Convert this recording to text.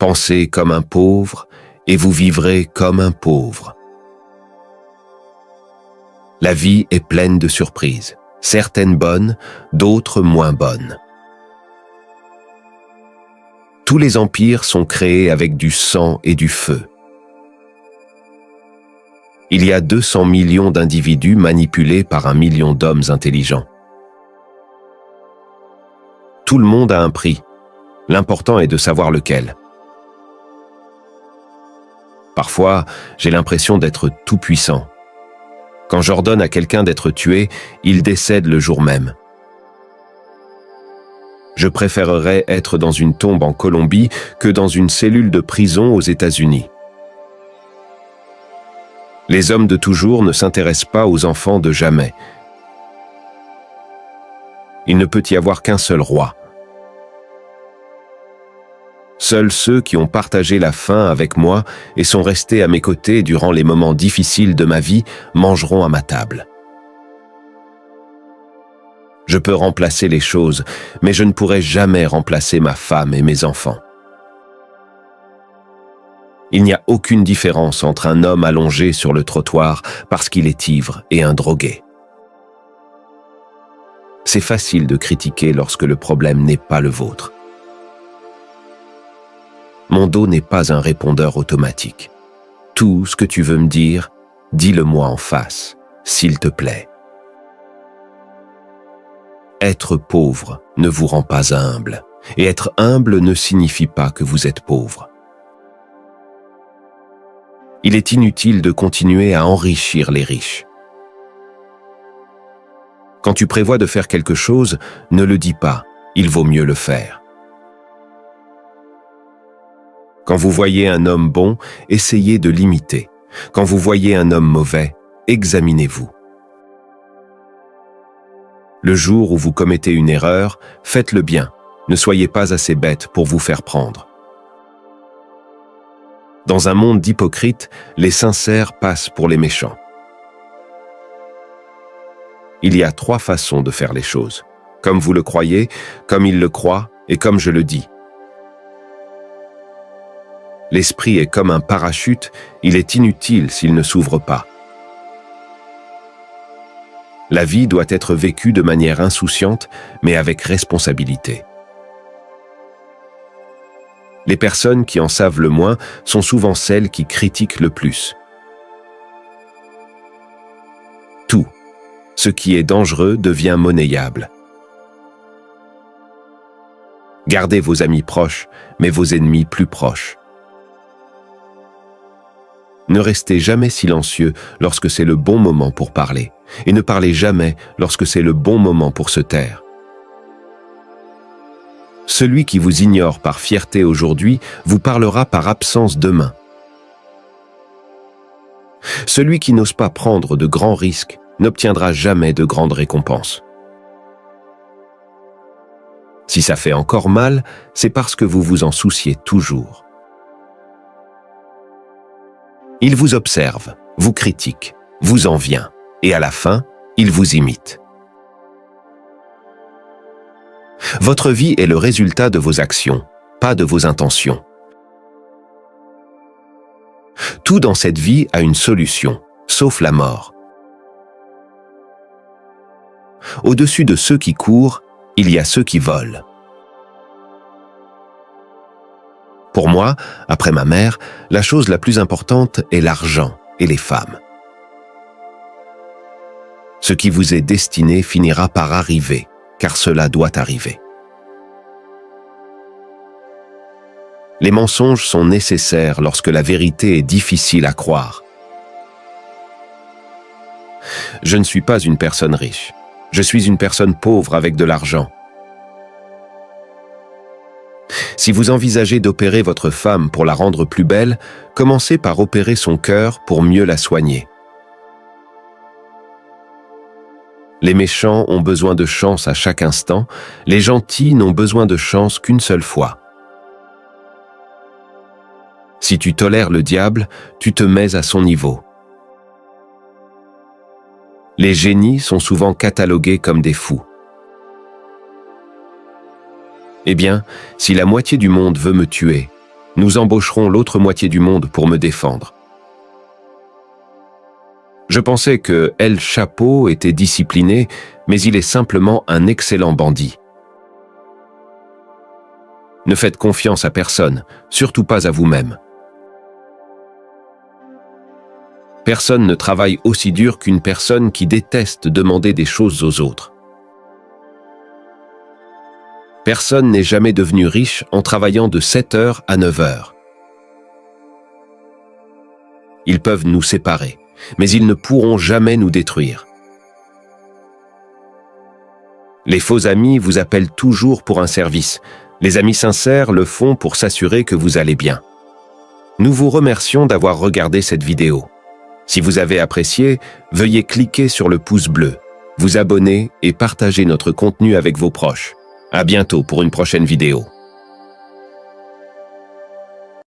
Pensez comme un pauvre et vous vivrez comme un pauvre. La vie est pleine de surprises, certaines bonnes, d'autres moins bonnes. Tous les empires sont créés avec du sang et du feu. Il y a 200 millions d'individus manipulés par 1 million d'hommes intelligents. Tout le monde a un prix. L'important est de savoir lequel. Parfois, j'ai l'impression d'être tout-puissant. Quand j'ordonne à quelqu'un d'être tué, il décède le jour même. Je préférerais être dans une tombe en Colombie que dans une cellule de prison aux États-Unis. Les hommes de toujours ne s'intéressent pas aux enfants de jamais. Il ne peut y avoir qu'un seul roi. Seuls ceux qui ont partagé la faim avec moi et sont restés à mes côtés durant les moments difficiles de ma vie mangeront à ma table. Je peux remplacer les choses, mais je ne pourrai jamais remplacer ma femme et mes enfants. Il n'y a aucune différence entre un homme allongé sur le trottoir parce qu'il est ivre et un drogué. C'est facile de critiquer lorsque le problème n'est pas le vôtre. Mon dos n'est pas un répondeur automatique. Tout ce que tu veux me dire, dis-le-moi en face, s'il te plaît. Être pauvre ne vous rend pas humble, et être humble ne signifie pas que vous êtes pauvre. Il est inutile de continuer à enrichir les riches. Quand tu prévois de faire quelque chose, ne le dis pas, il vaut mieux le faire. Quand vous voyez un homme bon, essayez de l'imiter. Quand vous voyez un homme mauvais, examinez-vous. Le jour où vous commettez une erreur, faites-le bien. Ne soyez pas assez bête pour vous faire prendre. Dans un monde d'hypocrites, les sincères passent pour les méchants. Il y a 3 façons de faire les choses. Comme vous le croyez, comme il le croit et comme je le dis. L'esprit est comme un parachute, il est inutile s'il ne s'ouvre pas. La vie doit être vécue de manière insouciante, mais avec responsabilité. Les personnes qui en savent le moins sont souvent celles qui critiquent le plus. Tout, ce qui est dangereux devient monnayable. Gardez vos amis proches, mais vos ennemis plus proches. Ne restez jamais silencieux lorsque c'est le bon moment pour parler, et ne parlez jamais lorsque c'est le bon moment pour se taire. Celui qui vous ignore par fierté aujourd'hui vous parlera par absence demain. Celui qui n'ose pas prendre de grands risques n'obtiendra jamais de grandes récompenses. Si ça fait encore mal, c'est parce que vous vous en souciez toujours. Il vous observe, vous critique, vous en vient, et à la fin, il vous imite. Votre vie est le résultat de vos actions, pas de vos intentions. Tout dans cette vie a une solution, sauf la mort. Au-dessus de ceux qui courent, il y a ceux qui volent. Pour moi, après ma mère, la chose la plus importante est l'argent et les femmes. Ce qui vous est destiné finira par arriver, car cela doit arriver. Les mensonges sont nécessaires lorsque la vérité est difficile à croire. Je ne suis pas une personne riche. Je suis une personne pauvre avec de l'argent. Si vous envisagez d'opérer votre femme pour la rendre plus belle, commencez par opérer son cœur pour mieux la soigner. Les méchants ont besoin de chance à chaque instant, les gentils n'ont besoin de chance qu'une seule fois. Si tu tolères le diable, tu te mets à son niveau. Les génies sont souvent catalogués comme des fous. Eh bien, si la moitié du monde veut me tuer, Nous embaucherons l'autre moitié du monde pour me défendre. Je pensais que El Chapo était discipliné, mais il est simplement un excellent bandit. Ne faites confiance à personne, surtout pas à vous-même. Personne ne travaille aussi dur qu'une personne qui déteste demander des choses aux autres. Personne n'est jamais devenu riche en travaillant de 7 heures à 9 heures. Ils peuvent nous séparer, mais ils ne pourront jamais nous détruire. Les faux amis vous appellent toujours pour un service. Les amis sincères le font pour s'assurer que vous allez bien. Nous vous remercions d'avoir regardé cette vidéo. Si vous avez apprécié, veuillez cliquer sur le pouce bleu, vous abonner et partager notre contenu avec vos proches. À bientôt pour une prochaine vidéo.